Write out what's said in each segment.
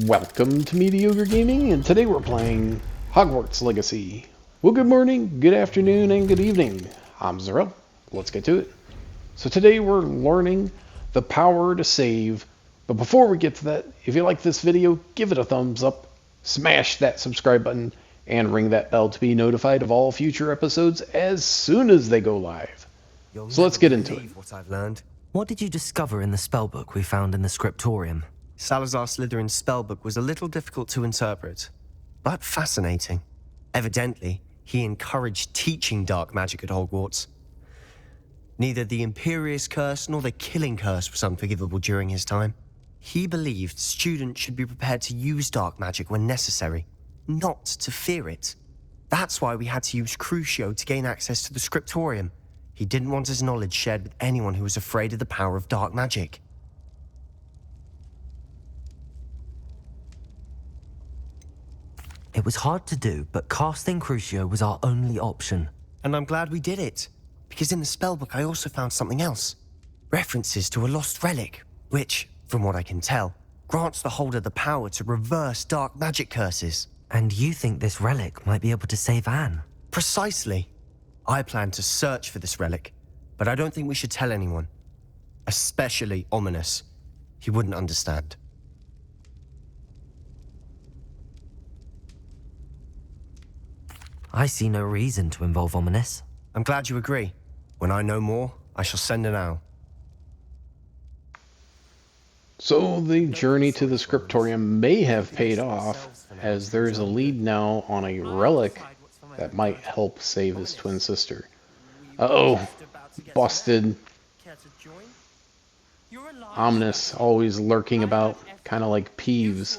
Welcome to Mediocre Gaming, and today we're playing Hogwarts Legacy. Well, good morning, good afternoon, and good evening. I'm Zarel. Let's get to it. So today we're learning the power to save, but before we get to that, if you like this video, give it a thumbs up, smash that subscribe button, and ring that bell to be notified of all future episodes as soon as they go live. So let's get into it. What I've learned. What did you discover in the spellbook we found in the scriptorium? Salazar Slytherin's spellbook was a little difficult to interpret, but fascinating. Evidently, he encouraged teaching dark magic at Hogwarts. Neither the Imperious Curse nor the Killing Curse was unforgivable during his time. He believed students should be prepared to use dark magic when necessary, not to fear it. That's why we had to use Crucio to gain access to the scriptorium. He didn't want his knowledge shared with anyone who was afraid of the power of dark magic. It was hard to do, but casting Crucio was our only option. And I'm glad we did it, because in the spellbook I also found something else. References to a lost relic, which, from what I can tell, grants the holder the power to reverse dark magic curses. And you think this relic might be able to save Anne? Precisely. I plan to search for this relic, but I don't think we should tell anyone. Especially Ominous. He wouldn't understand. I see no reason to involve Ominous. I'm glad you agree. When I know more, I shall send an owl. So the journey to the scriptorium may have paid off, as there is a lead now on a relic that might help save his twin sister. Uh-oh, busted. Ominous, always lurking about, kind of like Peeves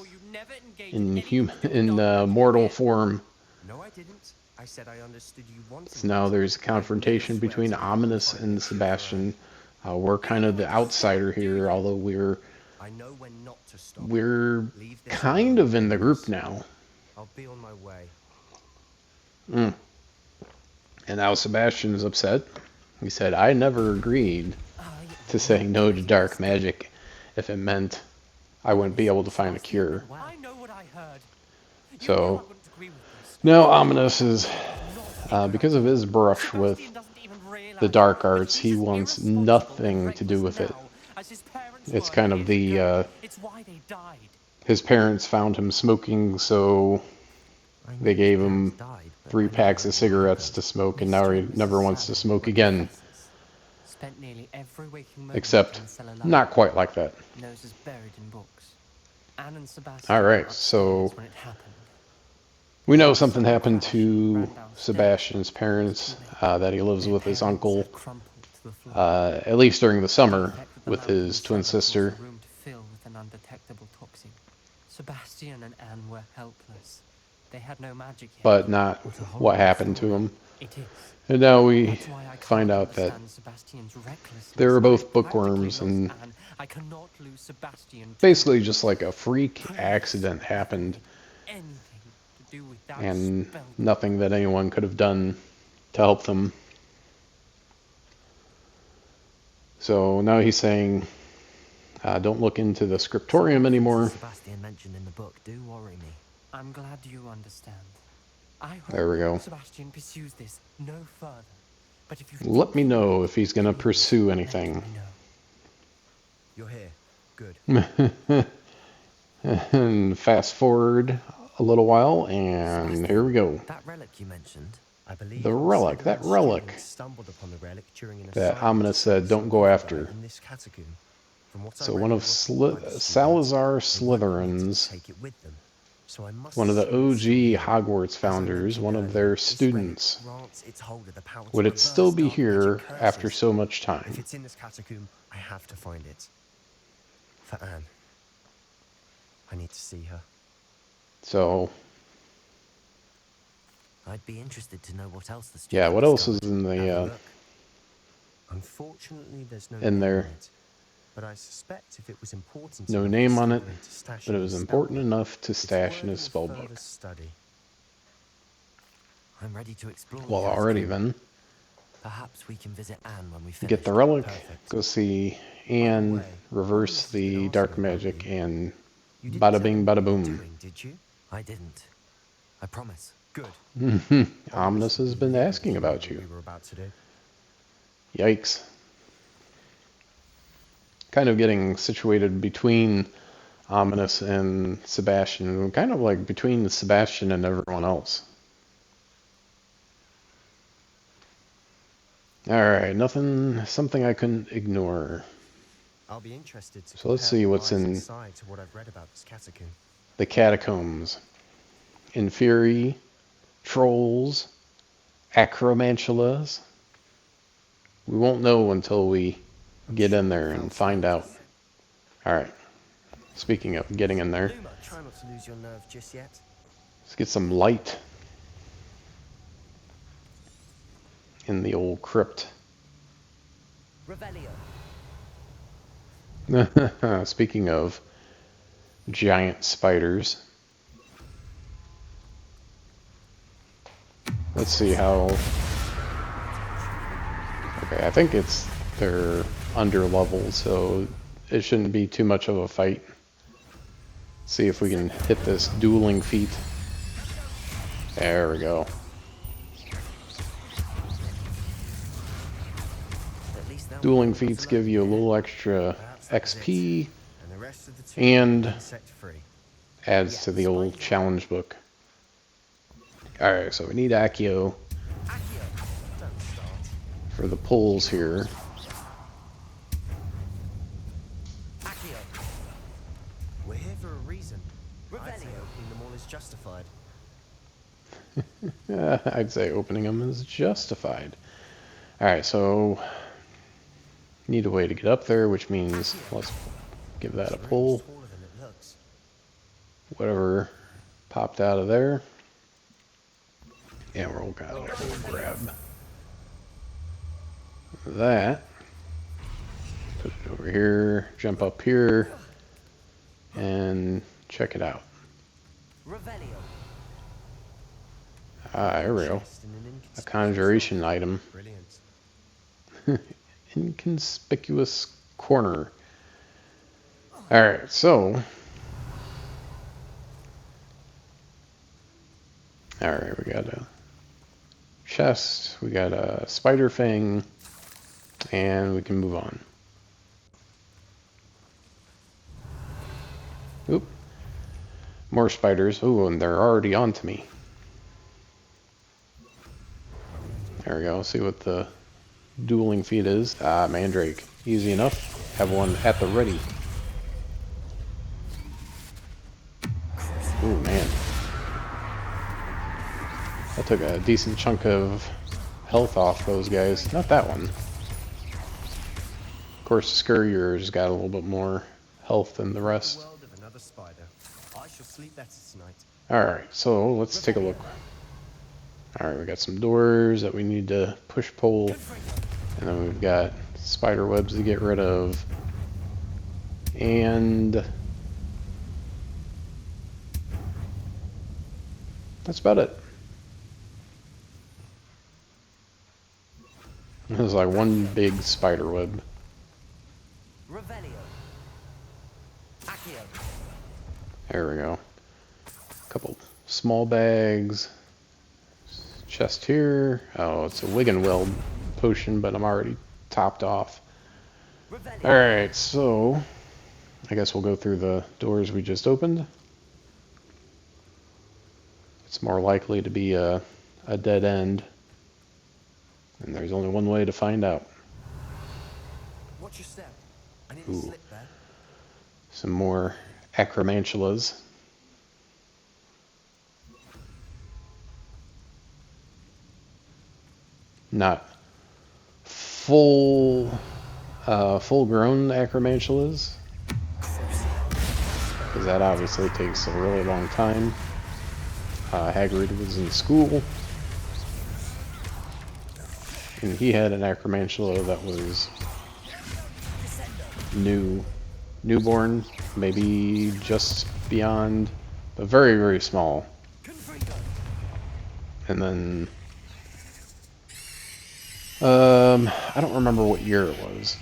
in mortal form. No, I didn't. I said I understood you wanted. So now there's a confrontation between Ominous and Sebastian. We're kind of the outsider here, although we're kind of in the group now. I'll be on my way. And now Sebastian is upset. He said, I never agreed to saying no to dark magic if it meant I wouldn't be able to find a cure. So now Ominous is, because of his brush with the dark arts, he wants nothing to do with it. It's kind of the, his parents found him smoking, so they gave him 3 packs of cigarettes to smoke, and now he never wants to smoke again. Except, not quite like that. Alright, so we know something happened to Sebastian's parents, that he lives with his uncle, at least during the summer, with his twin sister. Sebastian and Anne were helpless. They had no magic yet. But not what happened to him. And now we find out that they were both bookworms, and basically just like a freak accident happened, and nothing that anyone could have done to help them. So now he's saying, don't look into the scriptorium anymore. Sebastian mentioned in the book do worry me. I'm glad you understand. I hope There we go. Sebastian pursues this no further. But if you Let me know if he's going to pursue anything. You're here. Good. And fast forward a little while, and here we go. That relic you mentioned, I believe The relic, that relic stumbled upon the relic during an that assignment Ominous said don't go after. in this catacomb. From what I So read, one of they were Salazar they wanted me to Slytherins, take it with them. So I must one of the assume OG Hogwarts founders, one of their this relic students. grants its holder the power to Would it reverse still be dark here magic curses. after so much If time? it's in this catacomb, I have to find it. For Anne. I need to see her. So, I'd be interested to know what else the yeah, student what else is discovered. in Have a the, look. Unfortunately, there's no in name there? on it, but I suspect if it was important No enough name for on it, Slytherin to stash but it in was his important spellbook, enough to it's stash in his worthy of spellbook. further study. I'm ready to explore. Well, the already catacomb. then. Perhaps we can visit Anne when we finish. Get the relic, Perfect. go see Anne, reverse the dark magic, and You didn't Bada tell bing, him bada what you were boom. doing, did you? I didn't. I promise. Good. Ominous has been asking about you. We were about to do. Yikes. Kind of getting situated between Ominous and Sebastian, kind of like between Sebastian and everyone else. Alright, something I couldn't ignore. I'll be interested to So let's compare see the what's lies in inside to what I've read about this catacomb. the catacombs. Inferi, trolls, acromantulas. We won't know until we get in there and find out. Alright, speaking of getting in there, Luma, try not to lose your nerve just yet. let's get some light in the old crypt. Revelio. Speaking of giant spiders, let's see how... Okay, I think they're under level, so it shouldn't be too much of a fight. See if we can hit this dueling feat. There we go. At least that Dueling one feats was give you a little extra Perhaps that was XP it. And the rest of the two and insect-free. adds Yeah, to the old spider. challenge book. Alright, so we need Accio Accio, don't start. for the pulls here. Accio. We're here for a reason. I'd say Revelio. opening them all is justified. I'd say opening them is justified. Alright, so need a way to get up there, which means let's give that a It's pull. really smaller than it looks. Whatever popped out of there. Yeah, we'll grab that. Put it over here, jump up here, and check it out. Revelio. Ah, there we go. Chest in an A inconspicuous conjuration item. Brilliant. Inconspicuous corner. Alright, so... Alright, we got a chest, we got a spider fang, and we can move on. Oop. More spiders. Ooh, and they're already onto me. There we go. See what the dueling feat is. Ah, Mandrake. Easy enough. Have one at the ready. Ooh, man. That took a decent chunk of health off those guys. Not that one. Of course, Scurrier's got a little bit more health than the rest. World of another spider. I shall sleep better tonight. Alright, so let's take a look. Alright, we got some doors that we need to push pull. And then we've got spider webs to get rid of. And that's about it. There's like one big spider web. Revelio. Accio. There we go. A couple small bags. Chest here. Oh, it's a Wigan Weld potion, but I'm already topped off. Revelio. Alright, so I guess we'll go through the doors we just opened. It's more likely to be a dead end. And there's only one way to find out. Watch your step. I need Ooh. to slip there. Some more acromantulas. Not full grown acromantulas, because that obviously takes a really long time. Hagrid was in school, and he had an acromantula that was newborn, maybe just beyond, but very, very small. And then I don't remember what year it was,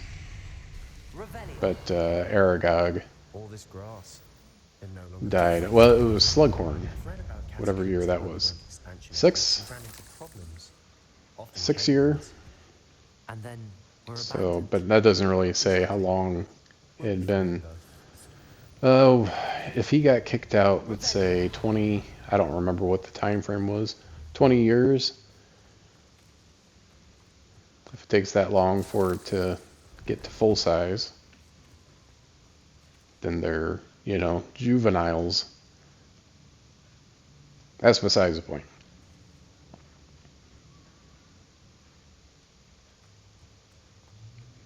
Revelio. but Aragog All this grass. died. Well, it was Slughorn, whatever year that was. 6? 6 year. And then we're So, but that doesn't really say how long it had been. Oh, if he got kicked out, let's say 20, I don't remember what the time frame was, 20 years. If it takes that long for it to get to full size, then they're, you know, juveniles. That's besides the point.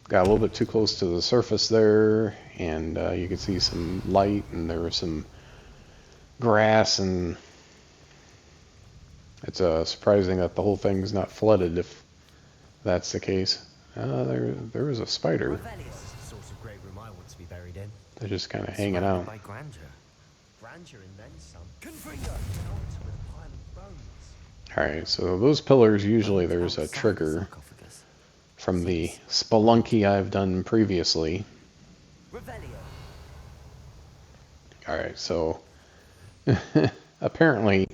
Got a little bit too close to the surface there, and you can see some light, and there was some grass, and it's surprising that the whole thing's not flooded if that's the case. There was a spider. This is the sort of great room I want to be buried in. They're just kind of hanging out. By grandeur. Grandeur and then some. Alright, so those pillars, usually there's a trigger from the spelunky I've done previously. Alright, so apparently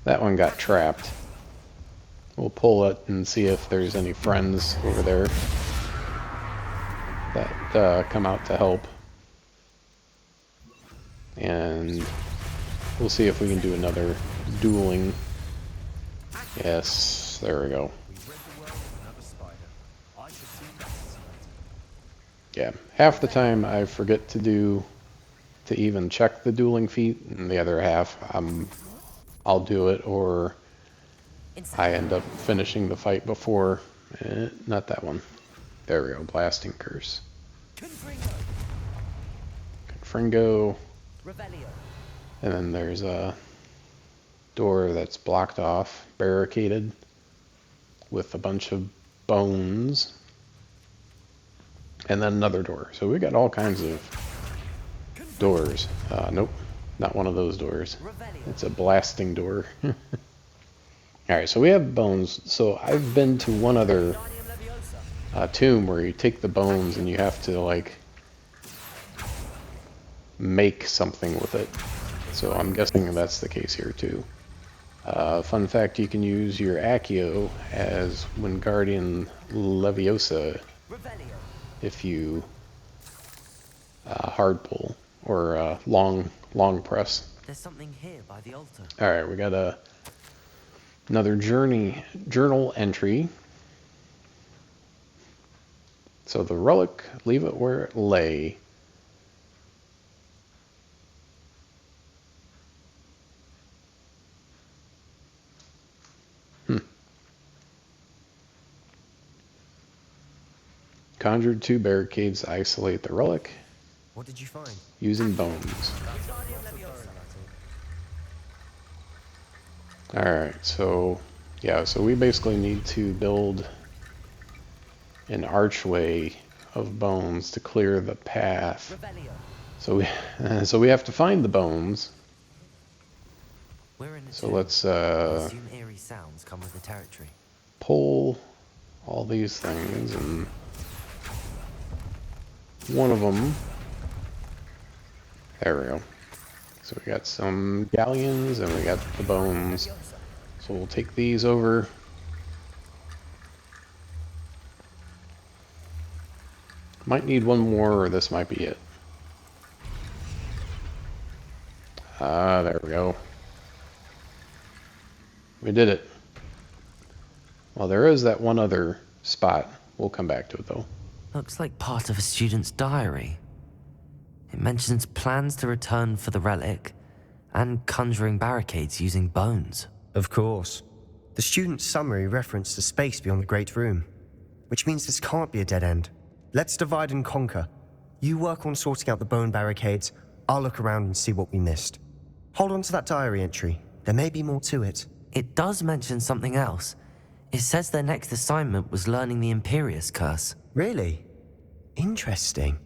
that one got trapped. We'll pull it and see if there's any friends over there that come out to help. And we'll see if we can do another dueling. Yes, there we go. Yeah, half the time I forget to even check the dueling feat, and the other half I'll do it, or I end up finishing the fight before. Not that one. There we go, Blasting Curse. Confringo. And then there's a door that's blocked off, barricaded, with a bunch of bones. And then another door. So we got all kinds of doors. Nope, not one of those doors. It's a blasting door. Alright, so we have bones. So I've been to one other tomb where you take the bones and you have to, like, make something with it. So I'm guessing that's the case here too. Fun fact, you can use your Accio as Wingardium Leviosa if you hard pull or long press. There's something here by the altar. Alright, we got another journal entry. So the relic, leave it where it lay. Conjured 2 barricades to isolate the relic. What did you find? Using bones. Alright, so yeah, so we basically need to build an archway of bones to clear the path. So we have to find the bones. So let's assume eerie sounds come with the territory. pull all these things, and one of them, there we go. So we got some galleons and we got the bones. So we'll take these over. Might need one more, or this might be it. There we go. We did it. Well, there is that one other spot. We'll come back to it though. Looks like part of a student's diary. It mentions plans to return for the relic and conjuring barricades using bones. Of course. The student's summary referenced the space beyond the Great Room, which means this can't be a dead end. Let's divide and conquer. You work on sorting out the bone barricades, I'll look around and see what we missed. Hold on to that diary entry. There may be more to it. It does mention something else. It says their next assignment was learning the Imperius Curse. Really? Interesting.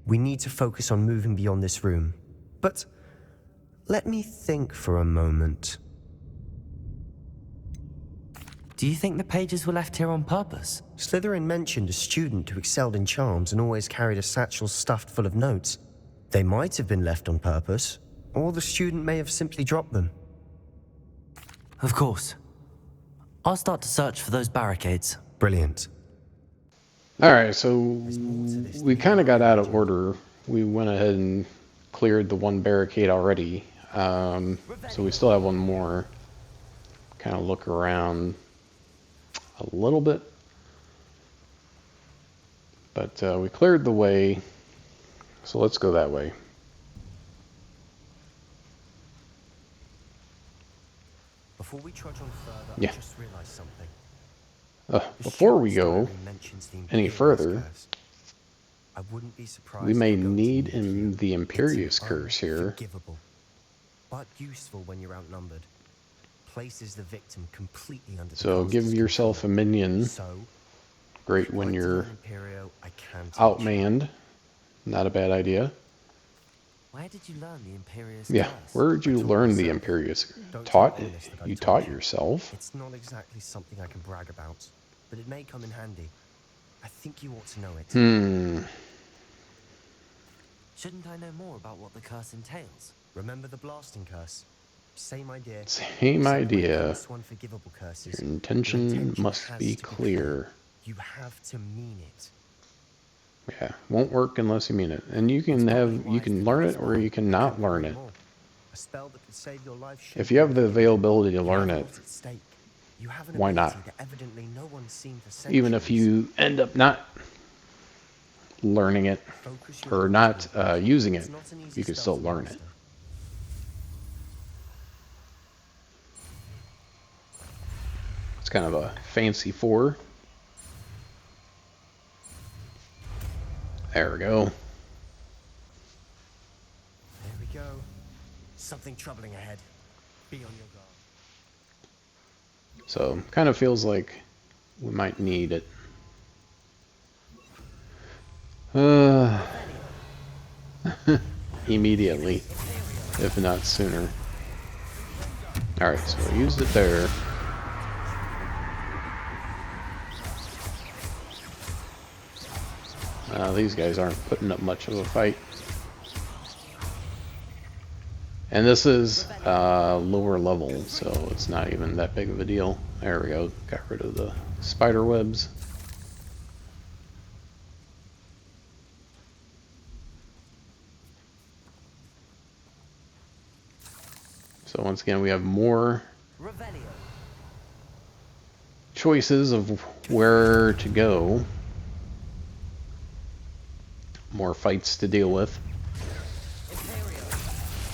We need to focus on moving beyond this room. But let me think for a moment. Do you think the pages were left here on purpose? Slytherin mentioned a student who excelled in charms and always carried a satchel stuffed full of notes. They might have been left on purpose, Or the student may have simply dropped them. Of course. I'll start to search for those barricades. Brilliant. Alright, so we kind of got out of order. We went ahead and cleared the one barricade already. So we still have one more. Kind of look around a little bit. But we cleared the way. So let's go that way. Before we trudge on further, Yeah. I just realized something. Before we go any further, I wouldn't be surprised we may if it goes need into the Imperious it's Curse here. unforgivable, but useful when you're outnumbered. Places the victim completely under the So give caster's yourself a minion. control. So, Great when like you're the Imperio, I can teach. outmanned. Not a bad idea. Where did you learn the Imperious Yeah, curse? where did you taught learn the myself. Imperious? Don't Taught? tell Honest that I You taught taught you. yourself? It's not exactly something I can brag about, but it may come in handy. I think you ought to know it. Shouldn't I know more about what the curse entails? Remember the blasting curse? Same idea. Same Except when it idea. comes to unforgivable curses, Your intention intention must has be to clear. You have to mean it. Yeah, won't work unless you mean it. And you can learn it or you can not learn it. A spell that could save your life should If you have the availability to You learn have it, a lot at stake. You have an why not? ability that evidently no one's seen for even if centuries. you end up not learning it Focus your or attention. not using it, It's not an easy you can spell still to learn it. master. It's kind of a fancy 4. There we go. There we go. Something troubling ahead. Be on your guard. So kind of feels like we might need it. Immediately, if not sooner. Alright, so I used it there. These guys aren't putting up much of a fight. And this is lower level, so it's not even that big of a deal. There we go. Got rid of the spider webs. So once again, we have more choices of where to go. More fights to deal with.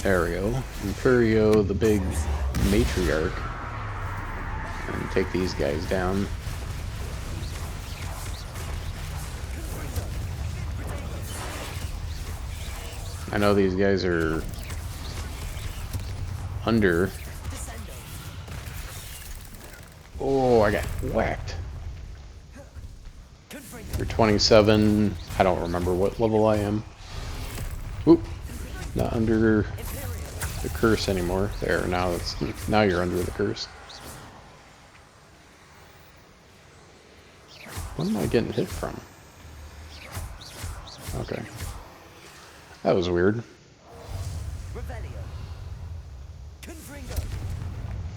There we go. Imperio, the big matriarch. And take these guys down. I know these guys are under. Oh, I got whacked. For 27, I don't remember what level I am. Oop, not under the curse anymore. There, now you're under the curse. What am I getting hit from? Okay. That was weird.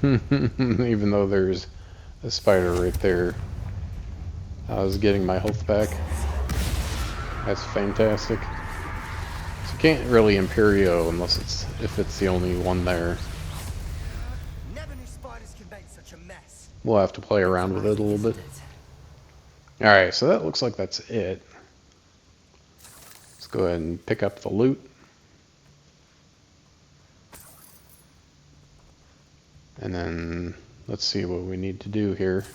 Even though there's a spider right there. I was getting my health back. That's fantastic. So you can't really Imperio unless if it's the only one there. Never knew spiders can make such a mess. We'll have to play around with it a little bit. Alright, so that looks like that's it. Let's go ahead and pick up the loot. And then let's see what we need to do here.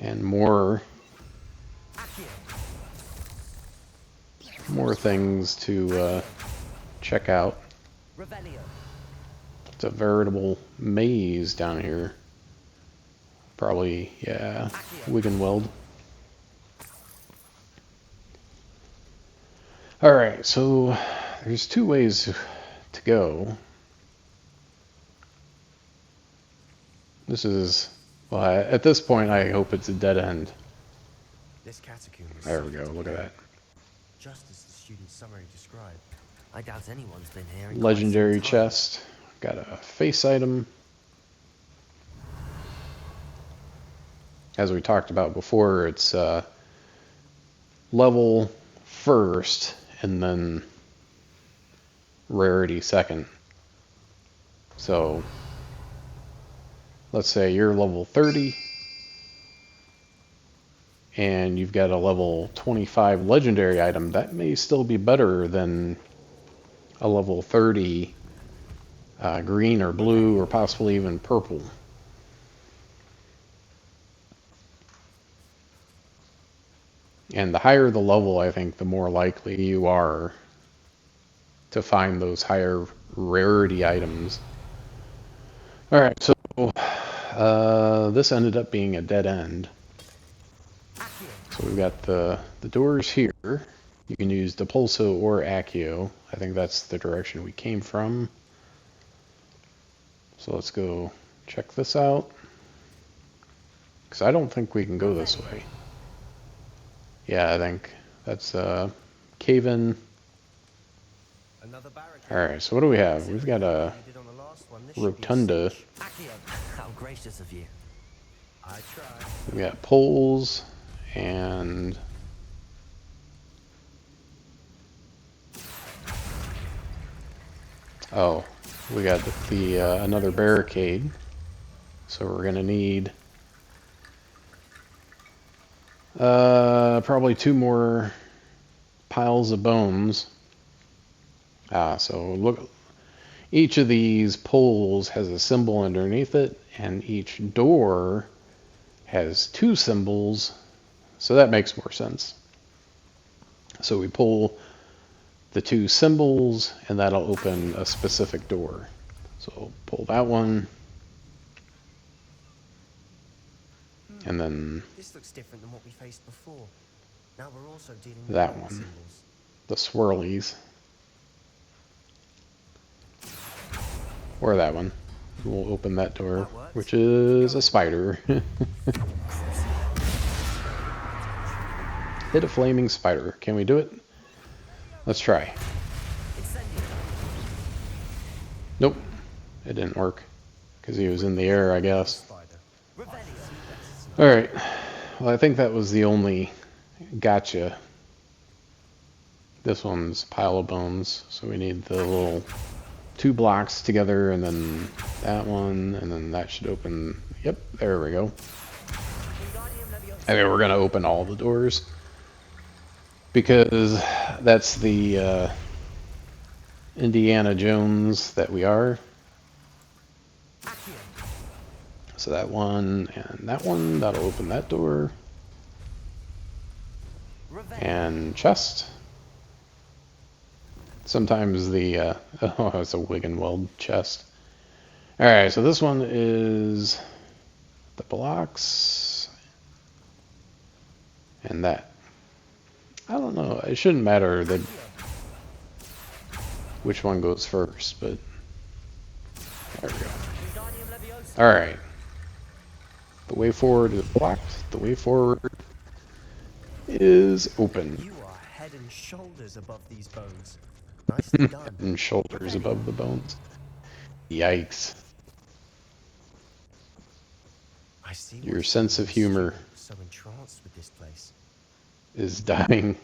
And more things to check out. It's a veritable maze down here. Probably, yeah, Wiggenweld. Alright, so there's 2 ways to go. This is, well, at this point I hope it's a dead end. This catacomb is There we go, look at that. just as the student's summary described. I doubt anyone's been here in Legendary quite some time. chest. Got a face item. As we talked about before, it's level first and then rarity second. So let's say you're level 30 and you've got a level 25 legendary item. That may still be better than a level 30 green or blue or possibly even purple. And the higher the level, I think, the more likely you are to find those higher rarity items. Alright, so this ended up being a dead end. So we've got the doors here. You can use Depulso or Accio. I think that's the direction we came from. So let's go check this out. Because I don't think we can go this way. Yeah, I think that's cave-in. Another barricade. Alright, so what do we have? We've got a You did on the last one. This should be a rotunda. Accio, how gracious of you. I tried. We got poles and oh, we got the another barricade. So we're gonna need probably 2 more piles of bones. So look, each of these poles has a symbol underneath it, and each door has 2 symbols, so that makes more sense. So we pull the 2 symbols, and that'll open a specific door. So pull that one, and then This looks different than what we faced before. Now we're also dealing with that other one. symbols. The swirlies. Or that one. We'll open that door, which is a spider. Hit a flaming spider. Can we do it? Let's try. Nope. It didn't work. Because he was in the air, I guess. Alright. Well, I think that was the only gotcha. This one's pile of bones. So we need the little 2 blocks together, and then that one, and then that should open. Yep, there we go. I mean, we're gonna open all the doors because that's the Indiana Jones that we are. So that one and that one, that'll open that door. And chest. Sometimes the, oh, it's a Wiggenweld chest. Alright, so this one is the blocks. And that. I don't know, it shouldn't matter that which one goes first, but there we go. Alright. The way forward is blocked. The way forward is open. You are head and shoulders above these bones. Nicely done. And shoulders above the bones. Yikes. I see Your what sense of humor so entranced with this place. is dying.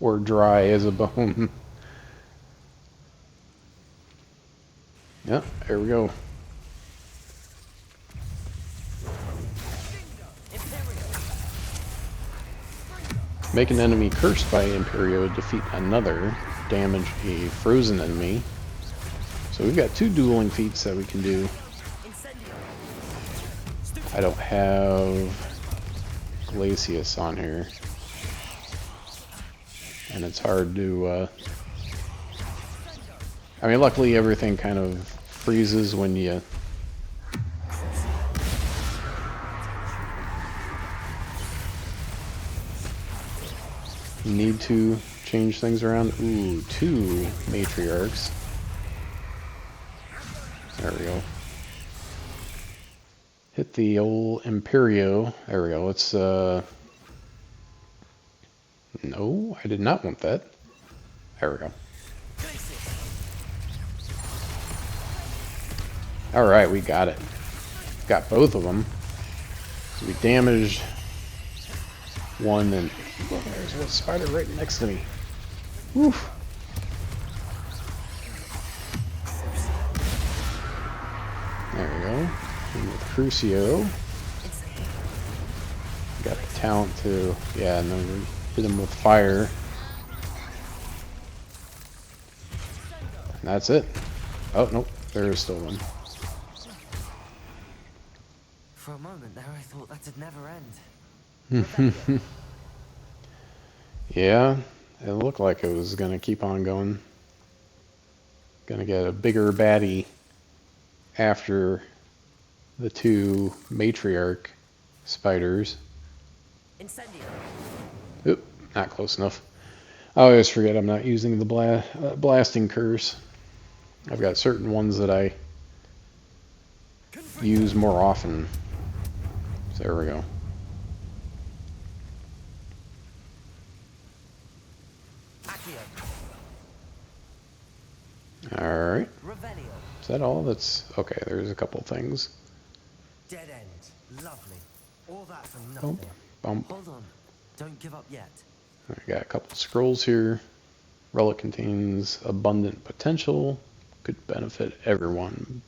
Or dry as a bone. Yeah, there we go. Make an enemy cursed by Imperio, defeat another, damage a frozen enemy. So we've got 2 dueling feats that we can do. I don't have Glacius on here. And it's hard to, I mean, luckily everything kind of freezes when you need to change things around. Ooh, 2 matriarchs. There we go. Hit the old Imperio. There we go. Let's No, I did not want that. There we go. Alright, we got it. Got both of them. So we damaged one, and oh, there's one spider right next to me. Woof. There we go. And with Crucio, got the talent to, yeah, and then we hit him with fire. And that's it. Oh, nope, there is still one. For a moment there, I thought that'd never end. Yeah, it looked like it was gonna keep on going. Gonna get a bigger baddie after the two matriarch spiders. Incendio. Oop, not close enough. I always forget I'm not using the blasting curse. I've got certain ones that I use more often. So there we go. Alright. Is that all? That's okay, there's a couple things. Dead end. Lovely. All that for Bump, nothing. bump. Hold on. Don't give up yet. I got a couple scrolls here. Relic contains abundant potential. Could benefit everyone.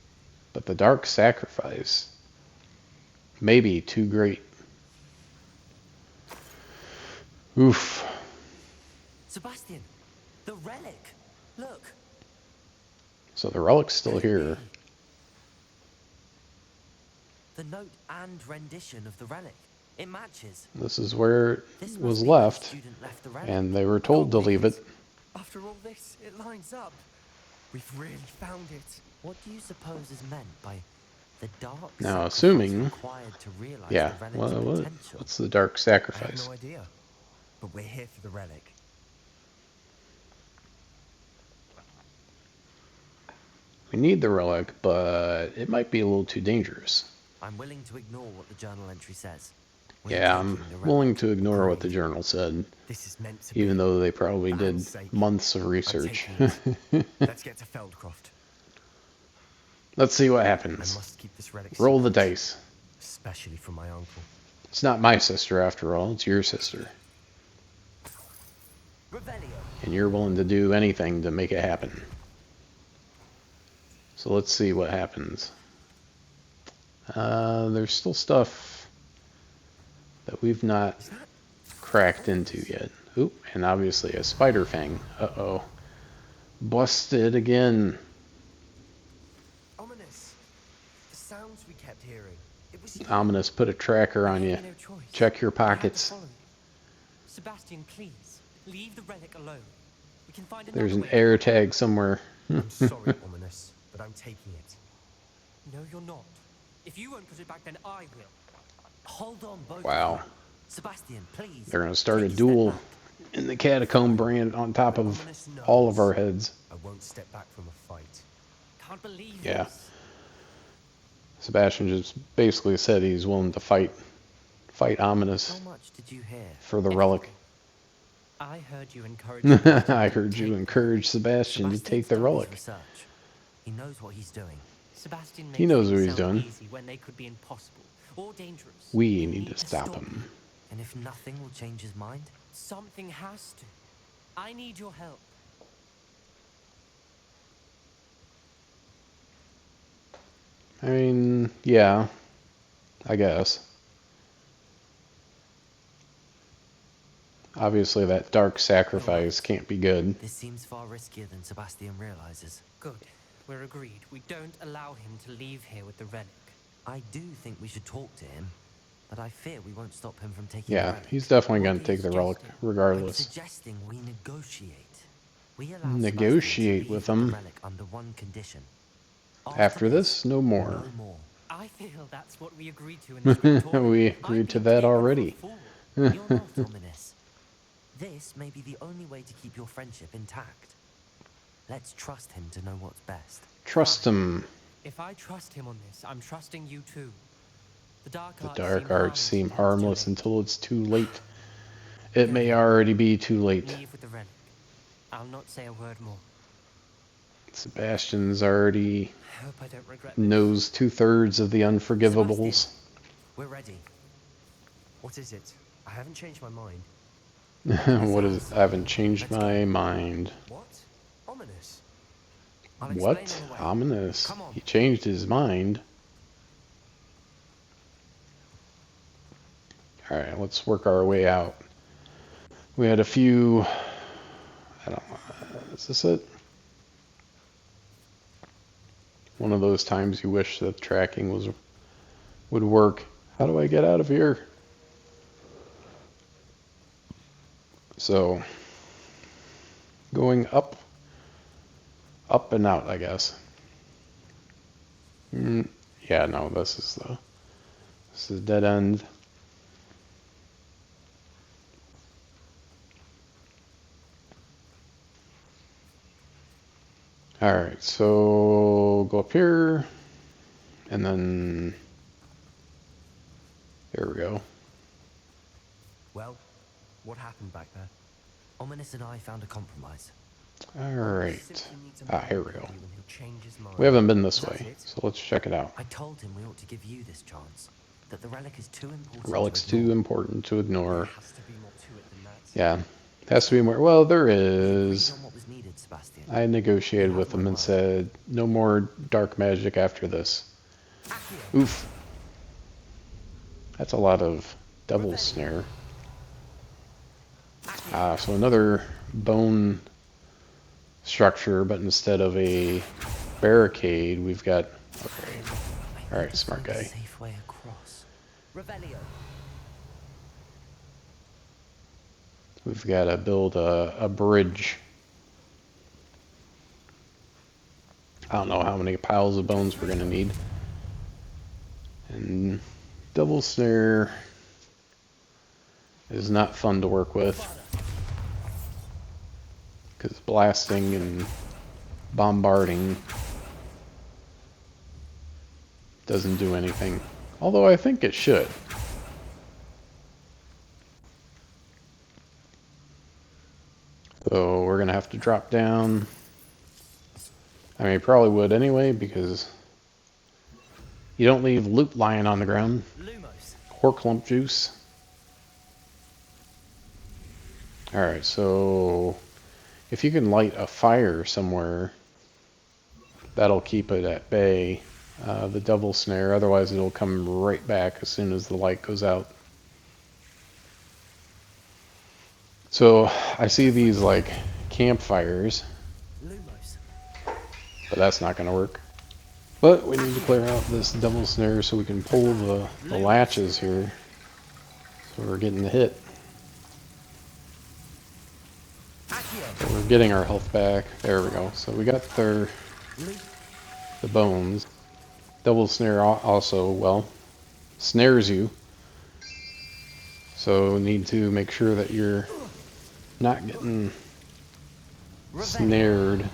But the dark sacrifice may be too great. Oof. Sebastian, the relic. Look. So the relic's still here. The note and rendition of the relic. It matches. This is where This it must was be where the left, student left the relic. and they were told to leave it. After all this, it lines up. We've really found it. What do you suppose is meant by the dark Now, sacrifice assuming, required to realize yeah, the relic's potential? what's the dark I have sacrifice? no idea. But we're here for the relic. We need the relic, but it might be a little too dangerous. I'm willing to ignore what the journal entry says. We're Yeah, I'm taking the relic. willing to ignore what the journal said, This is meant to even be. though they probably For did Anne's sake, months of I'm research. taking it. Let's get to Feldcroft. Let's see what I happens. must keep this relic Roll the secret, dice. especially from my uncle. It's not my sister after all, it's your sister. Revelio. And you're willing to do anything to make it happen. So let's see what happens. There's still stuff that we've not cracked into yet. Oop, and obviously a spider fang. Uh-oh. Busted again. Ominous. The sounds we kept hearing. It was you. Ominous, put a tracker on you. No choice. Check your We had to pockets. follow you. Sebastian, please, leave the relic alone. We can find There's an another way. air tag somewhere. I'm sorry, Ominous, but I'm taking it. No, you're not. If you won't put it back, then I will. Hold on, both. Wow. of you. Sebastian, please. They're going to start a take step duel back. in the catacomb brand on top of all of our heads. I won't step back from a fight. Can't believe Yeah. this. Sebastian just basically said he's willing to fight Ominous How much did you hear? for the relic. I heard you encourage Sebastian I to heard you take- encourage Sebastian to Sebastian's take the done his relic. research. He knows what he's doing. Sebastian He makes knows what things he's sound doing. easy when they could be impossible or dangerous. We need to stop him. And if nothing will change his mind, Something has to. I need your help. I mean, yeah, I guess. Obviously, that dark sacrifice can't be good. this seems far riskier than Sebastian realizes. Good. We're agreed. We don't allow him to leave here with the relic. I do think we should talk to him, but I fear we won't stop him from taking the Yeah, relic. he's definitely What going are to you take the relic suggesting? I'm regardless. suggesting we negotiate. We allow Negotiate Sebastian to with leave him. the relic under one condition. After this, no more. no more. I feel that's what we agreed to in the scriptorium. We I agreed to think that we're already. fool. You're not ominous. This may be the only way to keep your friendship intact. Let's trust him to know what's best. Trust him. If I trust him on this, I'm trusting you too. The dark The arts dark arts seem harmless until it's too late. it may already be too late. Leave with the relic. I'll not say a word more. Sebastian's already I hope I don't regret this. knows 2/3 of the unforgivables. We're ready. What is it? I haven't changed my mind. What is it? I haven't changed my mind. What? Ominous. I'll explain What? on the way. Ominous. Come on. He changed his mind. Alright, let's work our way out. We had a few... I don't know. Is this it? One of those times you wish that tracking would work. How do I get out of here? So, going up and out, I guess. Yeah, no, this is dead end. Alright, so go up here, and then there we go. Well, what happened back there? Ominous and I found a compromise. Alright, here we go. Anyone who'll change his mind. We haven't been this That's way, it? so let's check it out. I told him we ought to give you this chance. That the relic is too important. Relic's to ignore. too important to ignore. There has to be more to it than that. Yeah, has to be more. Well, there Agreed is. on what was needed, Sebastian. I negotiated with them and said, no more dark magic after this. Oof. That's a lot of devil snare. So another bone structure, but instead of a barricade, we've got... Okay. Alright, smart guy. Safe way across. Revelio. We've got to build a bridge. I don't know how many piles of bones we're going to need. And double snare is not fun to work with. Because blasting and bombarding doesn't do anything. Although I think it should. So we're going to have to drop down. I mean, probably would anyway, because you don't leave loot lying on the ground. Lumos. Or clump juice. Alright, so if you can light a fire somewhere, that'll keep it at bay, the devil snare. Otherwise, it'll come right back as soon as the light goes out. So I see these like campfires, Lumos. but that's not going to work. But we need to clear out this devil snare so we can pull the latches here. So we're getting the hit. So we're getting our health back. There we go. So we got the bones. Devil snare also, well, snares you. So we need to make sure that you're not getting snared,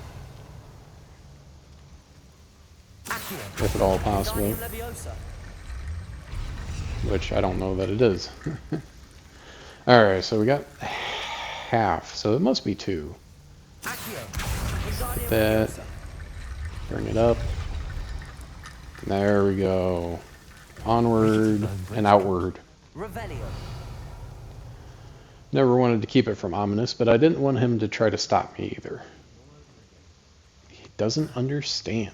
if at all possible. Which I don't know that it is. Alright, so we got half, so it must be 2. That, bring it up. There we go. Onward and outward. Revelio. Never wanted to keep it from Ominous, but I didn't want him to try to stop me either. He doesn't understand.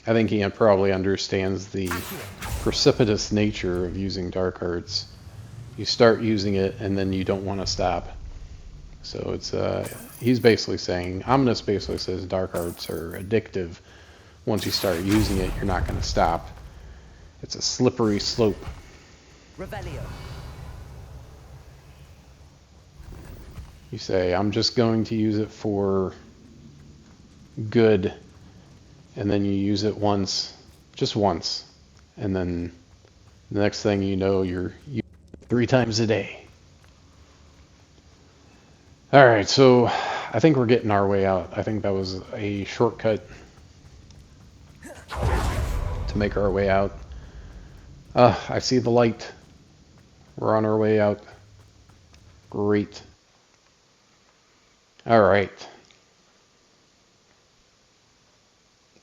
I think he probably understands the precipitous nature of using dark arts. You start using it and then you don't want to stop. So it's he's basically saying, Ominous basically says dark arts are addictive. Once you start using it, you're not going to stop. It's a slippery slope. Revelio. You say, I'm just going to use it for good, and then you use it once, just once, and then the next thing you know, you're using it 3 times a day. Alright, so I think we're getting our way out. I think that was a shortcut to make our way out. I see the light. We're on our way out. Great. Alright.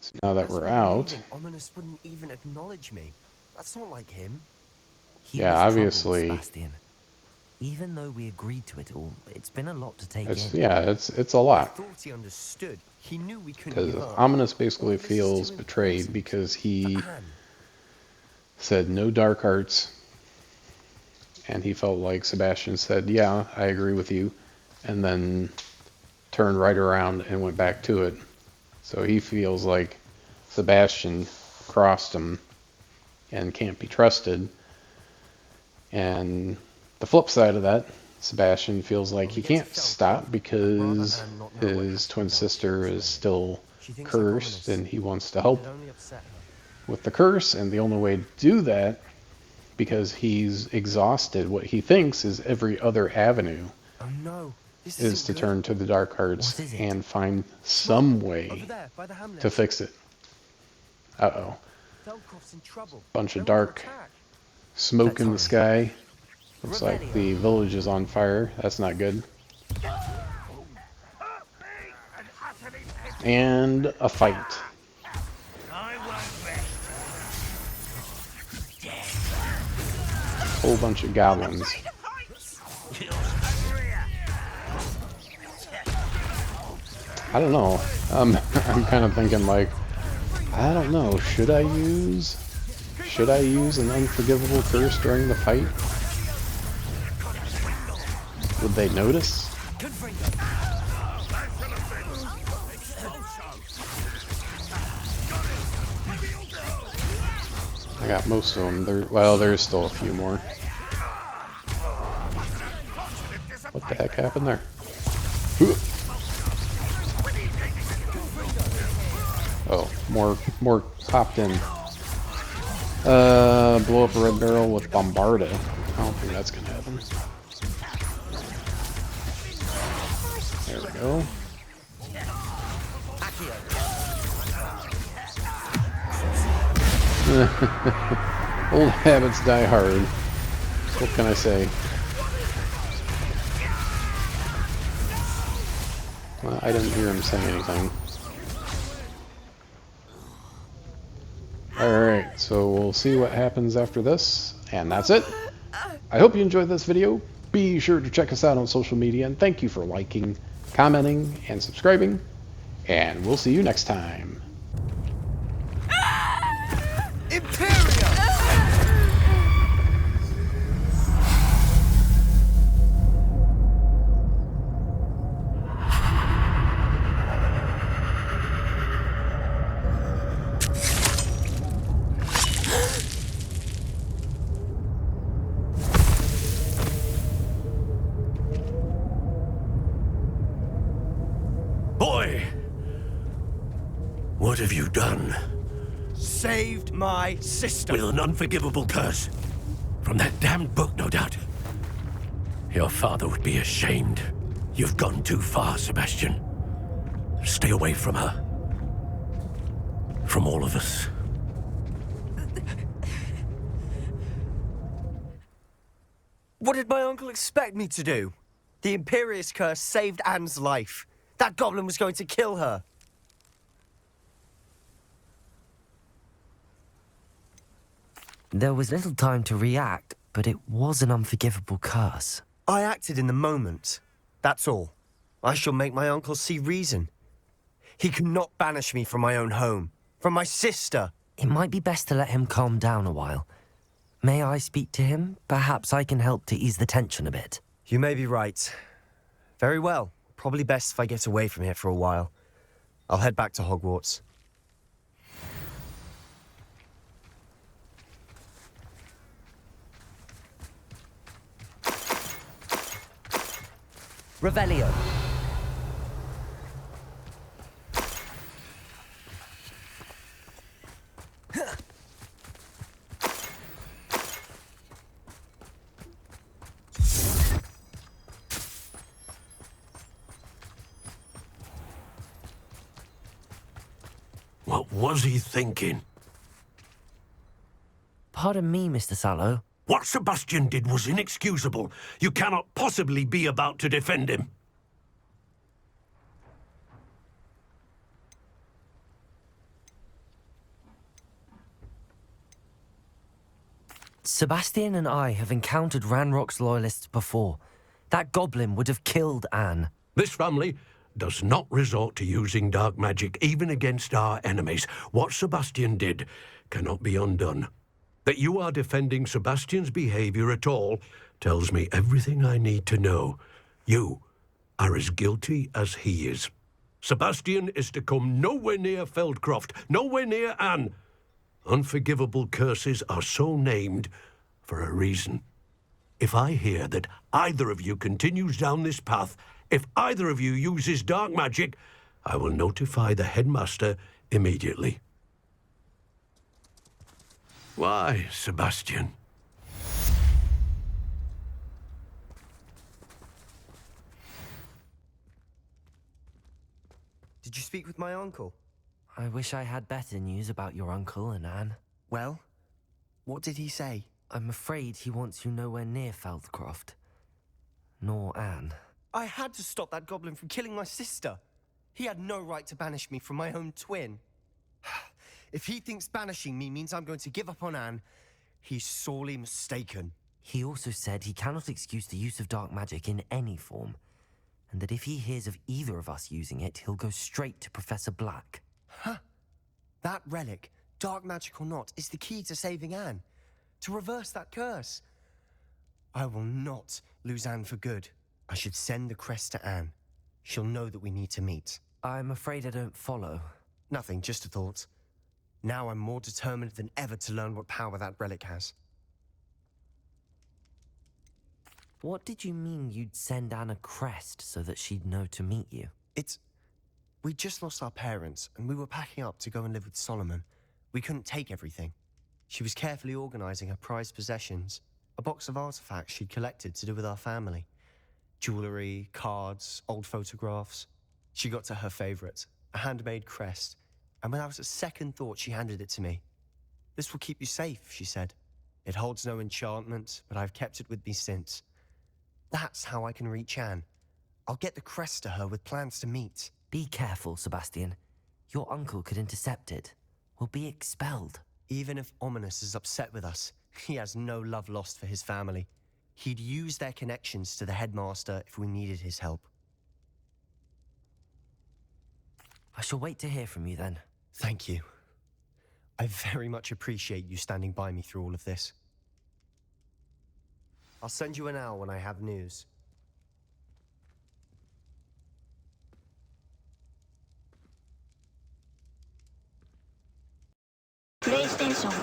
So now that we're out... Ominous wouldn't even acknowledge me. That's not like him. He Yeah, was troubled, obviously. Sebastian. Even though we agreed to it all, it's been a lot to take It's, in. yeah, it's a I lot. thought he understood. He knew we couldn't Because give up. Ominous All basically of this is feels too betrayed important. because he But Anne, said no dark arts. And he felt like Sebastian said, yeah, I agree with you. And then turned right around and went back to it. So he feels like Sebastian crossed him and can't be trusted. And the flip side of that, Sebastian feels like he can't stop because his twin sister is still cursed and he wants to help it only upset her. with the curse. And the only way to do that, because he's exhausted what he thinks is every other avenue, Oh no, this is isn't to good. turn to the dark arts What is it? and find some Over way there, by the hamlet. to fix it. Uh-oh. Velkoff's in trouble. Bunch of They're under dark attack. smoke in the sky. Looks like Revelio. the village is on fire. That's not good. And a fight. Whole bunch of goblins. I don't know. I'm kind of thinking like, I don't know. Should I use an unforgivable curse during the fight? Would they notice? I got most of them. Well, there's still a few more. What the heck happened there? Oh, more popped in. Blow up a red barrel with Bombarda. I don't think that's gonna happen. There we go. Old habits die hard. What can I say? Well, I didn't hear him say anything. Alright, so we'll see what happens after this, and that's it. I hope you enjoyed this video. Be sure to check us out on social media, and thank you for liking, commenting, and subscribing. And we'll see you next time. Boy! What have you done? Saved my sister. With an unforgivable curse. From that damned book, no doubt. Your father would be ashamed. You've gone too far, Sebastian. Stay away from her. From all of us. What did my uncle expect me to do? The Imperious curse saved Anne's life. That goblin was going to kill her. There was little time to react, but it was an unforgivable curse. I acted in the moment. That's all. I shall make my uncle see reason. He cannot banish me from my own home, from my sister. It might be best to let him calm down a while. May I speak to him? Perhaps I can help to ease the tension a bit. You may be right. Very well. Probably best if I get away from here for a while. I'll head back to Hogwarts. Revelio. What was he thinking? Pardon me, Mr. Sallow. What Sebastian did was inexcusable. You cannot possibly be about to defend him. Sebastian and I have encountered Ranrock's loyalists before. That goblin would have killed Anne. This family does not resort to using dark magic even against our enemies. What Sebastian did cannot be undone. That you are defending Sebastian's behavior at all tells me everything I need to know. You are as guilty as he is. Sebastian is to come nowhere near Feldcroft, nowhere near Anne. Unforgivable curses are so named for a reason. If I hear that either of you continues down this path, if either of you uses dark magic, I will notify the headmaster immediately. Why, Sebastian? Did you speak with my uncle? I wish I had better news about your uncle and Anne. Well, what did he say? I'm afraid he wants you nowhere near Feldcroft. Nor Anne. I had to stop that goblin from killing my sister. He had no right to banish me from my own twin. If he thinks banishing me means I'm going to give up on Anne, he's sorely mistaken. He also said he cannot excuse the use of dark magic in any form, and that if he hears of either of us using it, he'll go straight to Professor Black. Huh? That relic, dark magic or not, is the key to saving Anne. To reverse that curse. I will not lose Anne for good. I should send the crest to Anne. She'll know that we need to meet. I'm afraid I don't follow. Nothing, just a thought. Now I'm more determined than ever to learn what power that relic has. What did you mean you'd send Anne a crest so that she'd know to meet you? We just lost our parents, and we were packing up to go and live with Solomon. We couldn't take everything. She was carefully organizing her prized possessions, a box of artifacts she'd collected to do with our family. Jewelry, cards, old photographs. She got to her favorite, a handmade crest, and when I was at second thought, she handed it to me. "This will keep you safe," she said. "It holds no enchantment, but I've kept it with me since. That's how I can reach Anne. I'll get the crest to her with plans to meet." Be careful, Sebastian. Your uncle could intercept it. We'll be expelled. Even if Ominous is upset with us, he has no love lost for his family. He'd use their connections to the headmaster if we needed his help. I shall wait to hear from you then. Thank you. I very much appreciate you standing by me through all of this. I'll send you an owl when I have news. PlayStation